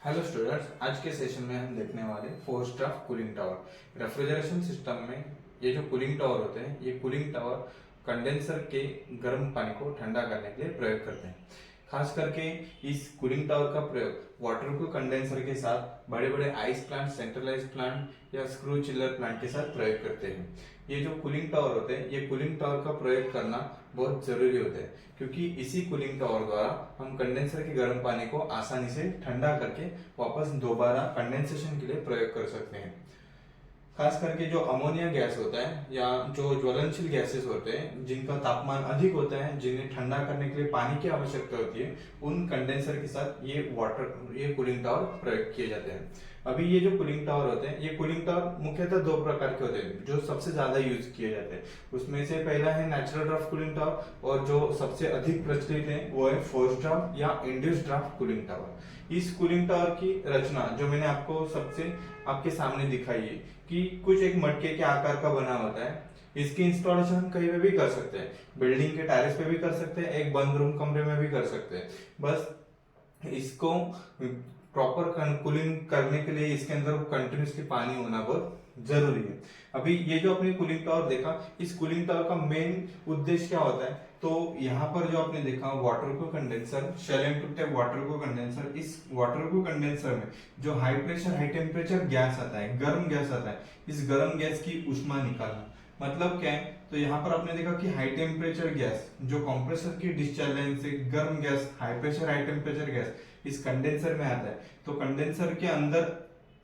Hello students, आज के session में हम देखने वाले force draft cooling tower. Refrigeration system में ये जो कूलिंग टावर होते हैं, ये कूलिंग टावर कंडेंसर के गर्म पानी को ठंडा करने के लिए प्रयोग करते हैं। खास करके इस कूलिंग टावर का प्रयोग वाटर कूल कंडेंसर के साथ बड़े बड़े आइस प्लांट, सेंट्रलाइज प्लांट या स्क्रू चिलर प्लांट के साथ प्रयोग करते हैं। ये जो कूलिंग टावर होते हैं, ये कूलिंग टावर का प्रयोग करना बहुत जरूरी होता है, क्योंकि इसी कूलिंग टावर द्वारा हम कंडेंसर के गर्म पानी को आसानी से ठंडा करके वापस दोबारा कंडेंसेशन के लिए प्रयोग कर सकते हैं। खास करके जो अमोनिया गैस होता है या जो ज्वलनशील गैसेस होते हैं, जिनका तापमान अधिक होता है, जिन्हें ठंडा करने के लिए पानी की आवश्यकता होती है, उन कंडेंसर के साथ ये कूलिंग टावर प्रयोग किए जाते हैं। अभी ये जो कूलिंग टावर होते हैं, ये कूलिंग टावर मुख्यतः दो प्रकार के होते हैं जो सबसे ज्यादा यूज किए जाते हैं। उसमें से पहला है नेचुरल ड्राफ्ट कूलिंग टावर, और जो सबसे अधिक प्रचलित है वो है फोर्स ड्राफ्ट या इंड्यूस्ड ड्राफ्ट कूलिंग टावर। इस कूलिंग टावर की रचना जो मैंने आपको सबसे आपके सामने दिखाई है कि कुछ एक मटके के आकार का बना होता है। इसकी इंस्टॉलेशन हम कहीं पे भी कर सकते हैं, बिल्डिंग के टेरेस पे भी कर सकते हैं, एक बंद रूम कमरे में भी कर सकते हैं। बस इसको प्रॉपर कूलिंग करने के लिए इसके अंदर कंटिन्यूसली पानी होना बहुत जरूरी है। अभी ये जो आपने कूलिंग टावर देखा, इस कूलिंग टावर का मेन उद्देश्य क्या होता है, तो यहाँ पर जो आपने देखा water cool condenser, shell and tube type water cool condenser, इस वाटर कूल कंडेंसर में जो high pressure high temperature gas आता है, गर्म गैस आता है, इस गर्म गैस की ऊष्मा निकालना मतलब क्या है। तो यहाँ पर आपने देखा कि हाई टेम्परेचर गैस जो कंप्रेसर की डिस्चार्ज लाइन से गर्म gas, high pressure high temperature gas इस कंडेंसर में आता है। तो कंडेंसर के अंदर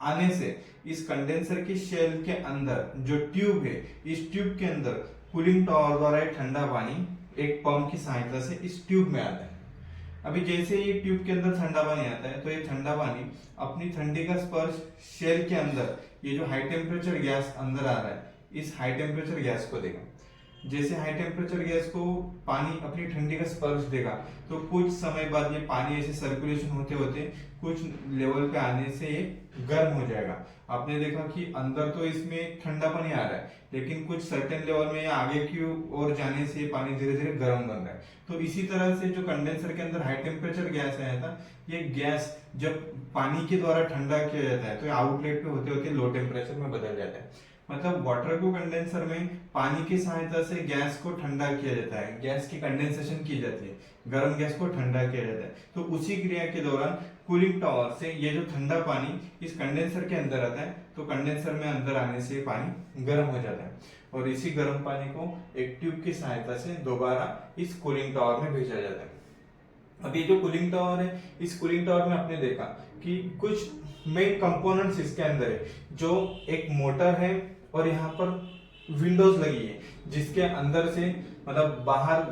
आने से इस कंडेंसर की शेल के अंदर जो ट्यूब है, इस ट्यूब के अंदर कूलिंग टावर द्वारा ठंडा पानी एक पंप की सहायता से इस ट्यूब में आता है। अभी जैसे ये ट्यूब के अंदर ठंडा पानी आता है, तो ये ठंडा पानी अपनी ठंडी का स्पर्श शेल के अंदर, ये जो हाई टेम्परेचर गैस अंदर आ रहा है, इस हाई टेम्परेचर गैस को देगा। जैसे हाई टेम्परेचर गैस को पानी अपनी ठंडी का स्पर्श देगा, तो कुछ समय बाद ये पानी ऐसे सर्कुलेशन होते होते कुछ लेवल पे आने से ये गर्म हो जाएगा। आपने देखा कि अंदर तो इसमें ठंडा पानी आ रहा है, लेकिन कुछ सर्टेन लेवल में आगे की ओर जाने से पानी धीरे धीरे गर्म बन रहा है। तो इसी तरह से जो कंडेंसर के अंदर हाई टेम्परेचर गैस आया था, ये गैस जब पानी के द्वारा ठंडा किया जाता है, तो आउटलेट पे होते होते लो टेम्परेचर में बदल जाता है। मतलब वाटर को कंडेंसर में पानी की सहायता से गैस को ठंडा किया जाता है, गैस की कंडेंसेशन की जाती है, गर्म गैस को ठंडा किया जाता है। तो उसी क्रिया के दौरान कूलिंग टावर से ये जो ठंडा पानी इस कंडेंसर के अंदर आता है, तो कंडेंसर में अंदर आने से पानी गर्म हो जाता है, और इसी गर्म पानी को एक ट्यूब की सहायता से दोबारा इस कूलिंग टावर में भेजा जाता है। अब ये जो कूलिंग टावर है, इस कूलिंग टावर में आपने देखा कि कुछ मेन कंपोनेंट्स इसके अंदर है, जो एक मोटर है और यहाँ पर विंडोज लगी है, जिसके अंदर से मतलब बाहर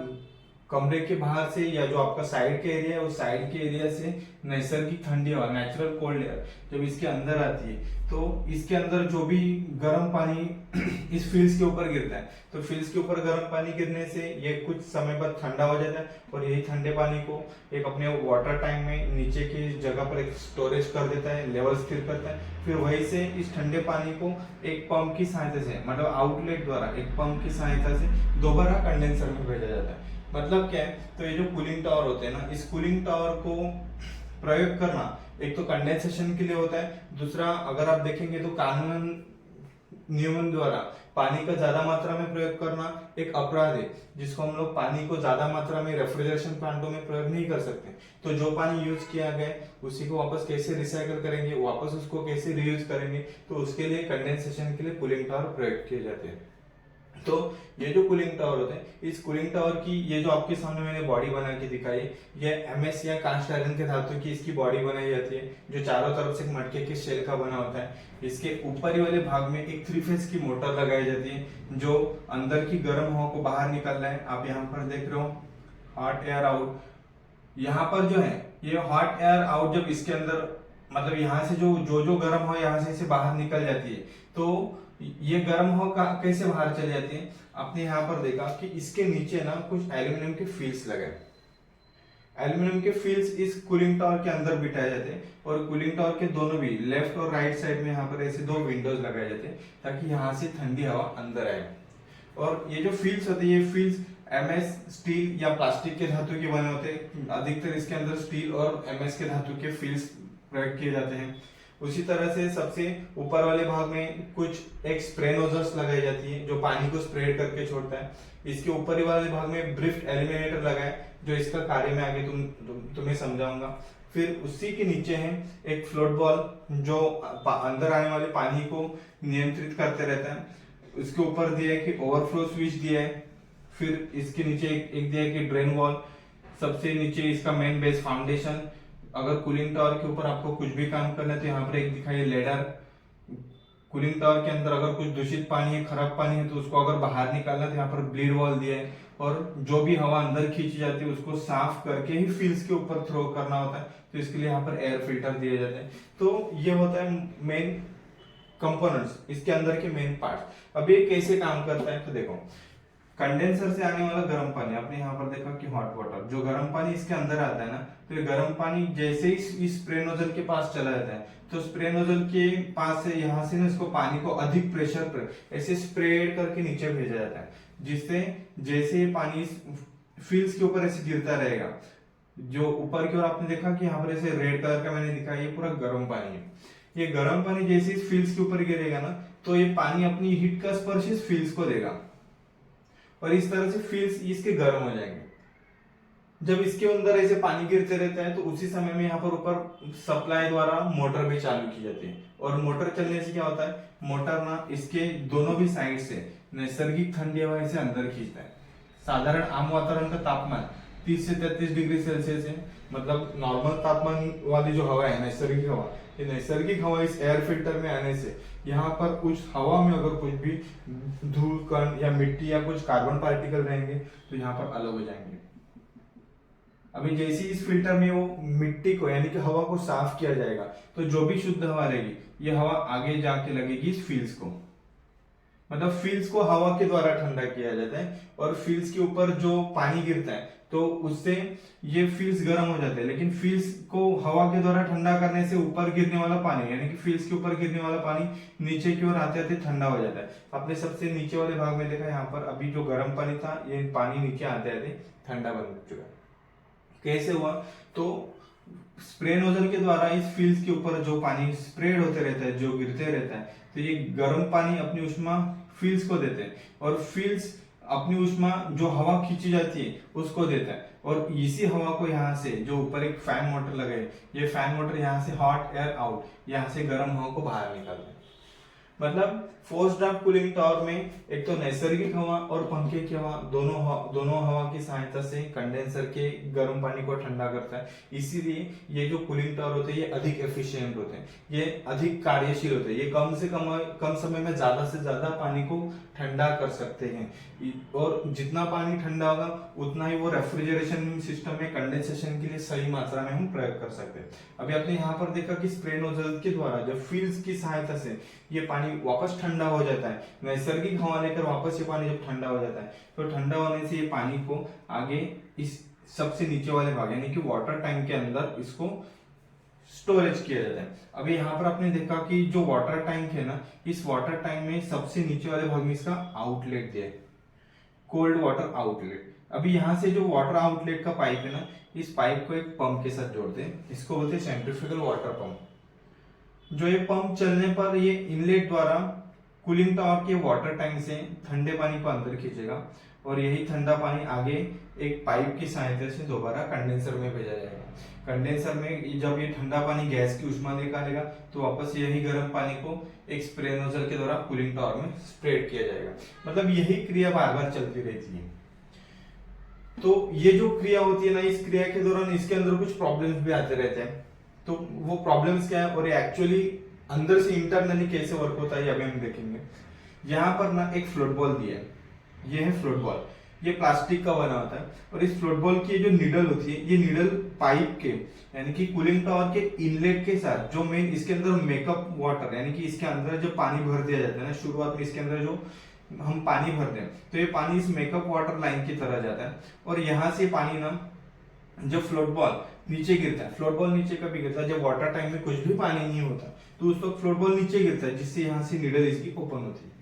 कमरे के बाहर से या जो आपका साइड के एरिया है, उस साइड के एरिया से नैसर्गिक ठंडी हवा, नेचुरल कोल्ड एयर जब इसके अंदर आती है, तो इसके अंदर जो भी गर्म पानी इस फिल्स के ऊपर गिरता है, तो फिल्स के ऊपर गर्म पानी गिरने से ये कुछ समय बाद ठंडा हो जाता है, और यही ठंडे पानी को एक अपने वाटर टैंक में नीचे की जगह पर एक स्टोरेज कर देता है, लेवल स्थिर करता है। फिर वहीं से इस ठंडे पानी को एक पंप की सहायता से, मतलब आउटलेट द्वारा एक पंप की सहायता से दोबारा कंडेंसर में भेजा जाता है। मतलब क्या है, तो ये जो कूलिंग टावर होते हैं ना, इस कूलिंग टावर को प्रयोग करना एक तो कंडेंसेशन के लिए होता है, दूसरा अगर आप देखेंगे तो कानूनन नियमन द्वारा पानी का ज्यादा मात्रा में प्रयोग करना एक अपराध है, जिसको हम लोग पानी को ज्यादा मात्रा में रेफ्रिजरेशन प्लांटों में प्रयोग नहीं कर सकते। तो जो पानी यूज किया गया उसी को वापस कैसे रिसाइकल करेंगे, वापस उसको कैसे रीयूज करेंगे, तो उसके लिए कंडेंसेशन के लिए कूलिंग टावर प्रयोग किए जाते हैं। तो ये जो कूलिंग टावर होते हैं, इस कूलिंग टावर की ये जो आपके सामने मैंने बॉडी बना के दिखाई, ये एमएस या कास्ट आयरन के धातु की इसकी बॉडी बनाई जाती है, जो चारों तरफ से मटके के शेल का बना होता है। इसके ऊपरी वाले भाग में एक 3 फेज की मोटर लगाई जाती है, जो अंदर की गर्म हवा को बाहर निकालना है। आप यहाँ पर देख रहे हो हॉट एयर आउट, यहाँ पर जो है ये हॉट एयर आउट, जब इसके अंदर मतलब यहाँ से जो गर्म हवा यहाँ से इसे बाहर निकल जाती है, तो ये गर्म हवा कैसे बाहर चली जाती है। आपने यहाँ पर देखा कि इसके नीचे ना कुछ एल्यूमिनियम के फील्स लगे, एल्यूमिनियम के फील्स इस कूलिंग टावर के अंदर बिठाए जाते हैं, और कूलिंग टावर के दोनों भी लेफ्ट और राइट साइड में यहाँ पर ऐसे 2 विंडोज लगाए जाते हैं, ताकि यहाँ से ठंडी हवा अंदर आए। और ये जो फील्स होते हैं, ये फील्स एमएस स्टील या प्लास्टिक के धातु के बने होते हैं। अधिकतर इसके अंदर स्टील और एमएस के धातु के फील्स प्रयोग किए जाते हैं। उसी तरह से सबसे ऊपर वाले भाग में कुछ एक स्प्रे नोजल्स लगाई जाती है जो पानी को स्प्रेड करके छोड़ता है। इसके ऊपरी वाले भाग में ब्रिफ्ट एलिमिनेटर लगा है जो इसका कार्य मैं आगे तुम्हें समझाऊंगा। फिर उसी के नीचे है एक फ्लोट बॉल जो अंदर आने वाले पानी को नियंत्रित करते रहता है। उसके ऊपर दिया है कि ओवरफ्लो स्विच दिया है। फिर इसके नीचे एक दिया है कि ड्रेन वॉल। सबसे नीचे इसका मेन बेस फाउंडेशन। अगर कूलिंग टावर के ऊपर आपको कुछ भी काम करना है तो यहाँ पर एक दिखाई लेडर। कूलिंग टावर के अंदर अगर कुछ दूषित पानी है, खराब पानी है तो उसको अगर बाहर निकालना है तो यहाँ पर ब्लीड वॉल दिया है। और जो भी हवा अंदर खींची जाती है उसको साफ करके ही फिल्स के ऊपर थ्रो करना होता है, तो इसके लिए यहाँ पर एयर फिल्टर दिए जाते हैं। तो ये होता है मेन कंपोनेंट्स, इसके अंदर के मेन पार्ट। अब ये कैसे काम करता है तो देखो, कंडेंसर से आने वाला गर्म पानी, आपने यहाँ पर देखा कि हॉट वाटर, जो गर्म पानी इसके अंदर आता है ना, तो ये गर्म पानी जैसे ही इस स्प्रे नोजल के पास चला जाता है तो स्प्रे नोजल के पास से यहाँ से ना इसको पानी को अधिक प्रेशर पर ऐसे स्प्रेड करके नीचे भेजा जाता है, जिससे जैसे ये पानी फिल्स के ऊपर ऐसे गिरता रहेगा। जो ऊपर की ओर आपने देखा कि यहाँ पर ऐसे रेड कलर का मैंने दिखाया, ये पूरा गर्म पानी है। ये गर्म पानी जैसे इस फिल्स के ऊपर गिरेगा ना तो ये पानी अपनी हीट का स्पर्श इस फिल्स को देगा और इस तरह से फिल्स इसके गर्म हो जाएंगे। जब इसके अंदर ऐसे पानी गिरते रहता है तो उसी समय में यहाँ पर ऊपर सप्लाई द्वारा मोटर भी चालू की जाती है। और मोटर चलने से क्या होता है, मोटर ना इसके दोनों भी साइड से नैसर्गिक ठंडी हवा इसे अंदर खींचता है। साधारण आम वातावरण का तापमान 30 से 33 डिग्री सेल्सियस है, मतलब नॉर्मल तापमान वाली जो हवा है नैसर्गिक हवा, ये नैसर्गिक हवा इस एयर फिल्टर में आने से यहाँ पर कुछ हवा में अगर कुछ भी धूल कण या मिट्टी या कुछ कार्बन पार्टिकल रहेंगे तो यहाँ पर अलग हो जाएंगे। अभी जैसे इस फिल्टर में वो मिट्टी को यानी कि हवा को साफ किया जाएगा तो जो भी शुद्ध हवा रहेगी ये हवा आगे जाके लगेगी इस फिल्स को, मतलब फिल्स को हवा के द्वारा ठंडा किया जाता है। और फिल्स के ऊपर जो पानी गिरता है तो उससे ये फिल्स गर्म हो जाते हैं, लेकिन फिल्स को हवा के द्वारा ठंडा करने से ऊपर गिरने वाला पानी यानी कि फिल्स के ऊपर गिरने वाला पानी नीचे की ओर आते आते ठंडा हो जाता है। आपने सबसे नीचे वाले भाग में देखा, यहाँ पर अभी जो गर्म पानी था ये पानी नीचे आते आते ठंडा बन चुका है। कैसे हुआ, तो स्प्रे नोजल के द्वारा इस फिल्स के ऊपर जो पानी स्प्रेड होते रहता है, जो गिरते रहता है, तो ये गर्म पानी अपनी उष्मा फिल्स को देते हैं और फिल्स अपनी उष्मा जो हवा खींची जाती है उसको देता है। और इसी हवा को यहाँ से जो ऊपर एक फैन मोटर लगा है, ये फैन मोटर यहाँ से हॉट एयर आउट, यहाँ से गर्म हवा को बाहर निकालता है। मतलब फोर्स्ड ड्राफ्ट कूलिंग टावर में एक तो नैसर्गिक हवा और पंखे की हवा दोनों हवा की सहायता से कंडेंसर के गर्म पानी को ठंडा करता है। इसीलिए ये जो कूलिंग टावर होते हैं ये अधिक एफिशिएंट होते हैं, ये अधिक कार्यशील होते हैं, ये कम से कम समय में ज्यादा से ज्यादा पानी को ठंडा कर सकते हैं। और जितना पानी ठंडा होगा उतना ही वो रेफ्रिजरेशन सिस्टम में कंडेंसेशन के लिए सही मात्रा में हम प्रयोग कर सकते हैं। अभी आपने यहाँ पर देखा कि स्प्रे नोजल के द्वारा जब फिल्स की सहायता से ये पानी वापस ठंडा हो जाता है, नैसर्गिक हवा लेकर वापस ये पानी जब ठंडा हो जाता है तो ठंडा होने से ये पानी को आगे इस सबसे नीचे वाले भाग यानी कि वाटर टैंक के अंदर इसको स्टोरेज किया जाता है। अभी यहाँ पर आपने देखा कि जो वाटर टैंक है ना, इस वाटर टैंक में सबसे नीचे वाले भाग में इसका आउटलेट दिया है, कोल्ड वाटर आउटलेट। अभी यहाँ से जो वाटर आउटलेट का पाइप है ना, इस पाइप को एक पंप के साथ जोड़ते हैं, इसको बोलते हैं सेंट्रीफ्यूगल वाटर पंप। जो ये पंप चलने पर ये इनलेट द्वारा कूलिंग टावर के वाटर टैंक से ठंडे पानी को अंदर खींचेगा और यही ठंडा पानी आगे एक पाइप की सहायता से दोबारा कंडेंसर में भेजा जाएगा। कंडेंसर में जब ये ठंडा पानी गैस की उष्मा निकालेगा तो वापस यही गर्म पानी को एक स्प्रे नोजल के द्वारा कूलिंग टावर में स्प्रेड किया जाएगा। मतलब यही क्रिया बार बार चलती रहती है। तो ये जो क्रिया होती है ना, इस क्रिया के दौरान इसके अंदर कुछ प्रॉब्लम्स भी आते रहते हैं। तो वो प्रॉब्लम्स क्या है और ये एक्चुअली अंदर से इंटरनली कैसे वर्क होता है अभी हम देखेंगे। यहाँ पर ना एक फ्लोट बॉल दिया है, ये है फ्लोट बॉल, ये प्लास्टिक का बना होता है और इस फ्लोट बॉल की जो निडल होती है, ये निडल पाइप के यानी कि कूलिंग टावर के इनलेट के साथ जो मेन इसके अंदर मेकअप वाटर यानी कि इसके अंदर जो पानी भर दिया जाता है ना, शुरुआत में इसके अंदर जो हम पानी भरते हैं तो ये पानी इस मेकअप वाटर लाइन की तरह जाता है और यहाँ से पानी ना जब फ्लोट बॉल नीचे गिरता है, फ्लोट बॉल नीचे कभी गिरता है जब वाटर टैंक में कुछ भी पानी नहीं होता तो उस वक्त फ्लोट बॉल नीचे गिरता है, जिससे यहाँ से निडल इसकी ओपन होती है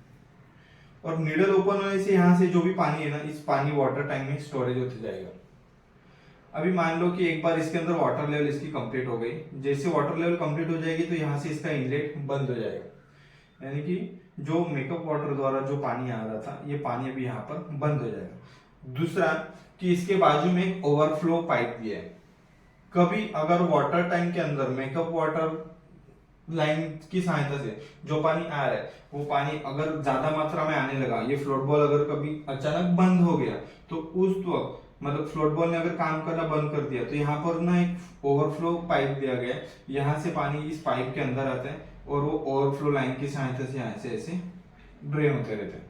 और निडल ओपन होने से यहाँ से जो भी पानी है ना, इस पानी वाटर टैंक में स्टोरेज होते जाएगा। अभी मान लो कि एक बार इसके अंदर वाटर लेवल इसकी कंप्लीट हो गई, जैसे वाटर लेवल कंप्लीट हो जाएगी तो यहाँ से इसका इनलेट बंद हो जाएगा, यानी कि जो मेकअप वाटर द्वारा जो पानी आ रहा था ये पानी अभी यहाँ पर बंद हो जाएगा। दूसरा कि इसके बाजू में एक ओवरफ्लो पाइप दिया है। कभी अगर वाटर टैंक के अंदर मेकअप वाटर लाइन की सहायता से जो पानी आ रहा है वो पानी अगर ज्यादा मात्रा में आने लगा, ये फ्लोट बॉल अगर कभी अचानक बंद हो गया तो उस वक्त मतलब फ्लोट बॉल ने अगर काम करना बंद कर दिया तो यहाँ पर ना एक ओवरफ्लो पाइप दिया गया है, यहाँ से पानी इस पाइप के अंदर आता है और वो ओवरफ्लो लाइन की सहायता से यहाँ से ऐसे ड्रेन होते रहते हैं।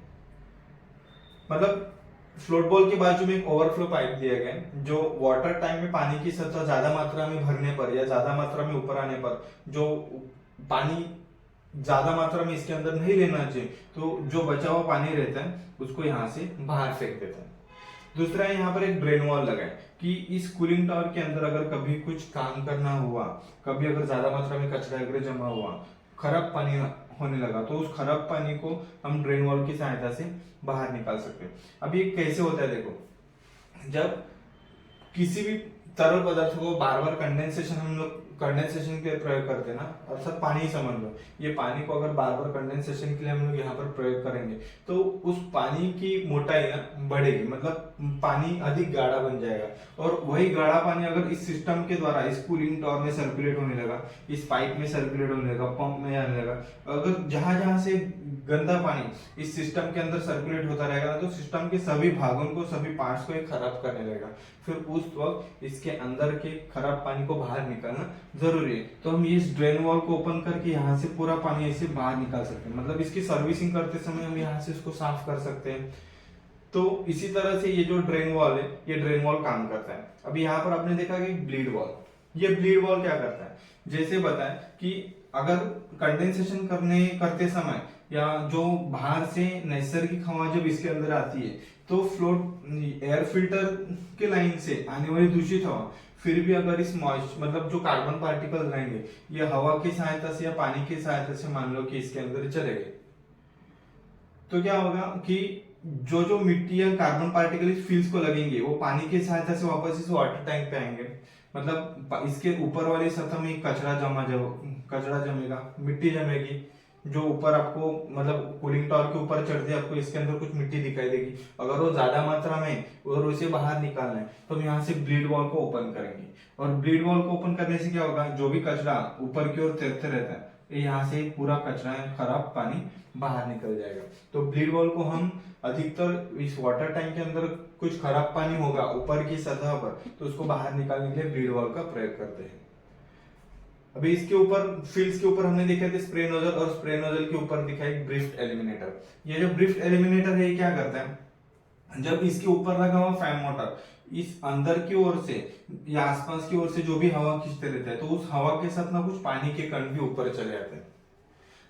मतलब फ्लोट बॉल के बाजू में एक ओवरफ्लो पाइप दिया गया है जो वाटर टैंक में पानी की सतह ज्यादा मात्रा में भरने पर या ज्यादा मात्रा में ऊपर आने पर जो पानी ज्यादा मात्रा में इसके अंदर नहीं लेना चाहिए तो जो बचा हुआ पानी रहता है उसको यहाँ से बाहर फेंक देता है। दूसरा यहाँ पर एक ड्रेन वॉल लगा है कि इस कूलिंग टावर के अंदर अगर कभी कुछ काम करना हुआ, कभी अगर ज्यादा मात्रा में कचरा वगैरह जमा हुआ, खराब पानी होने लगा तो उस खराब पानी को हम ड्रेन वॉल की सहायता से बाहर निकाल सकते हैं। अब ये कैसे होता है देखो, जब किसी भी तरल पदार्थ को बार बार कंडेंसेशन हम लोग कंडेंसेशन के प्रयोग करते हैं ना, अर्थात पानी ही समझ लो, ये पानी को अगर बार बार कंडेंसेशन के लिए हम लोग यहाँ पर प्रयोग करेंगे तो उस पानी की मोटाई ना बढ़ेगी, मतलब पानी अधिक गाढ़ा बन जाएगा और वही गाढ़ा पानी अगर इस सिस्टम के द्वारा इस कूलिंग टावर में सर्कुलेट होने लगा, इस पाइप में सर्कुलेट होने लगा, पंप में आने लगा, अगर जहां जहां से गंदा पानी इस सिस्टम के अंदर सर्कुलेट होता रहेगा तो सिस्टम के सभी भागों को, सभी पार्ट्स को खराब करने लगेगा। फिर उस वक्त इसके अंदर के खराब पानी को बाहर निकालना जरूरी है। तो हम इस ड्रेन वॉल को ओपन करके यहाँ से पूरा पानी ऐसे बाहर निकाल सकते हैं, मतलब इसकी सर्विसिंग करते समय हम यहाँ से इसको साफ कर सकते हैं। तो इसी तरह से ये जो ड्रेन वॉल है ये ड्रेन वॉल काम करता है। अभी यहाँ पर आपने देखा कि ब्लीड वॉल, ये ब्लीड वॉल क्या करता है, जैसे बताएं कि अगर कंडेंसेशन करते समय या जो बाहर से नैसर्गिक हवा जब इसके अंदर आती है तो फ्लोट एयर फिल्टर के लाइन से आने वाली दूषित हवा फिर भी अगर इस मॉइस्ट मतलब जो कार्बन पार्टिकल रहेंगे ये हवा की सहायता से या पानी की सहायता से मान लो कि इसके अंदर चले गए तो क्या होगा कि जो जो मिट्टी या कार्बन पार्टिकल इस फिल्स को लगेंगे वो पानी की सहायता से वापस इस वाटर टैंक पे आएंगे। मतलब इसके ऊपर वाली सतह में कचरा जमेगा, मिट्टी जमेगी, जो ऊपर आपको मतलब कूलिंग टावर के ऊपर चढ़ते आपको इसके अंदर कुछ मिट्टी दिखाई देगी। अगर वो ज्यादा मात्रा में और उसे बाहर निकालना है तो हम यहाँ से ब्लीड वॉल को ओपन करेंगे और ब्लीड वॉल को ओपन करने से क्या होगा, जो भी कचरा ऊपर की ओर तैरते रहता है यहाँ से पूरा कचरा खराब पानी बाहर निकल जाएगा। तो ब्लीड वॉल को हम अधिकतर इस वाटर टैंक के अंदर कुछ खराब पानी होगा ऊपर की सतह पर तो उसको बाहर निकालने के लिए ब्लीड वॉल का प्रयोग करते हैं। अभी इसके ऊपर फिल्स के ऊपर हमने देखा था स्प्रे नोजल और स्प्रे नोजल के ऊपर दिखा एक ड्रिफ्ट एलिमिनेटर। ये जो ड्रिफ्ट एलिमिनेटर है ये क्या करता है, जब इसके ऊपर लगा हुआ फैन मोटर इस अंदर की ओर से या आसपास की ओर से जो भी हवा खींचते रहता है तो उस हवा के साथ ना कुछ पानी के कण भी ऊपर चले जाते हैं।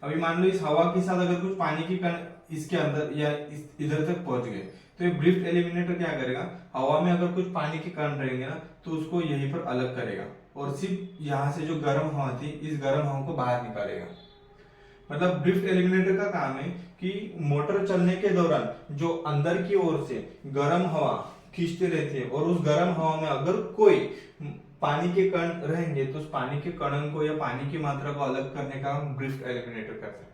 अभी मान लो इस हवा के साथ अगर कुछ पानी के कण इसके अंदर या इधर तक पहुंच गए तो ये ड्रिफ्ट एलिमिनेटर क्या करेगा, हवा में अगर कुछ पानी के कण रहेंगे ना तो उसको यहीं पर अलग करेगा और सिर्फ यहाँ से जो गर्म हवा थी इस गर्म हवा को बाहर निकालेगा। मतलब ड्रिफ्ट एलिमिनेटर का काम है कि मोटर चलने के दौरान जो अंदर की ओर से गर्म हवा खींचते रहती है और उस गर्म हवा में अगर कोई पानी के कण रहेंगे तो उस पानी के कणों को या पानी की मात्रा को अलग करने का हम ड्रिफ्ट एलिमिनेटर करते हैं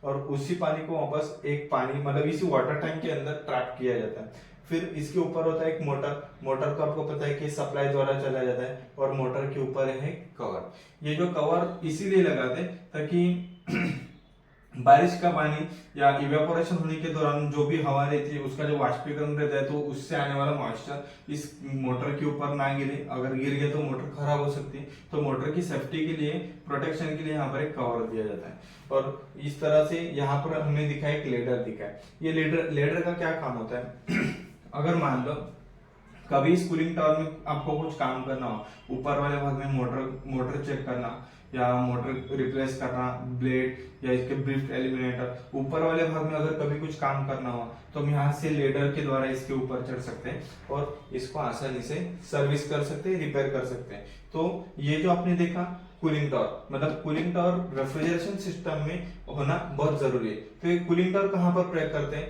और उसी पानी को वापस एक पानी मतलब इसी वाटर टैंक के अंदर ट्रैप किया जाता है। फिर इसके ऊपर होता है एक मोटर को आपको पता है कि सप्लाई द्वारा चला जाता है और मोटर के ऊपर है कवर। ये जो कवर इसीलिए लगाते ताकि बारिश का पानी या इवेपोरेशन होने के दौरान जो भी हवा रहती है उसका जो वाष्पीकरण रहता है तो उससे आने वाला मॉइस्चर इस मोटर के ऊपर ना गिरे, अगर गिर गया तो मोटर खराब हो सकती है। तो मोटर की सेफ्टी के लिए प्रोटेक्शन के लिए यहाँ पर एक कवर दिया जाता है और इस तरह से यहाँ पर हमने दिखा एक लेडर दिखा है। ये लेडर का क्या काम होता है अगर मान लो कभी इस कूलिंग टावर में आपको कुछ काम करना हो, ऊपर वाले भाग में मोटर चेक करना या मोटर रिप्लेस करना, ब्लेड या इसके ड्रिफ्ट एलिमिनेटर, ऊपर वाले भाग में अगर कभी कुछ काम करना हो तो हम यहाँ से लेडर के द्वारा इसके ऊपर चढ़ सकते हैं और इसको आसानी से सर्विस कर सकते हैं, रिपेयर कर सकते हैं। तो ये जो आपने देखा कूलिंग टावर, मतलब कूलिंग टावर रेफ्रिजरेशन सिस्टम में होना बहुत जरूरी है। तो ये कूलिंग टावर कहाँ पर प्रयोग करते हैं,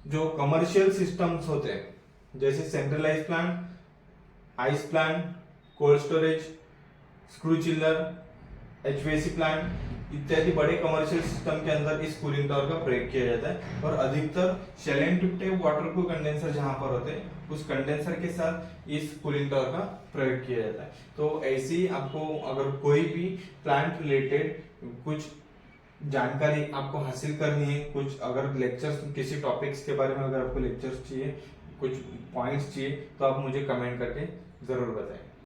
जो कमर्शियल सिस्टम्स होते हैं जैसे centralise plant, ice plant, cold storage, screw chiller, HVAC plant इत्यादि बड़े कमर्शियल सिस्टम के अंदर इस कूलिंग टावर का प्रयोग किया जाता है। और अधिकतर Shailen tube type water cool condenser जहां पर होते हैं उस कंडेंसर के साथ इस कूलिंग टावर का प्रयोग किया जाता है। तो ऐसे ही आपको अगर कोई भी प्लांट रिलेटेड कुछ जानकारी आपको हासिल करनी है, कुछ अगर लेक्चर्स किसी टॉपिक्स के बारे में अगर आपको लेक्चर्स चाहिए, कुछ पॉइंट्स चाहिए, तो आप मुझे कमेंट करके जरूर बताएं।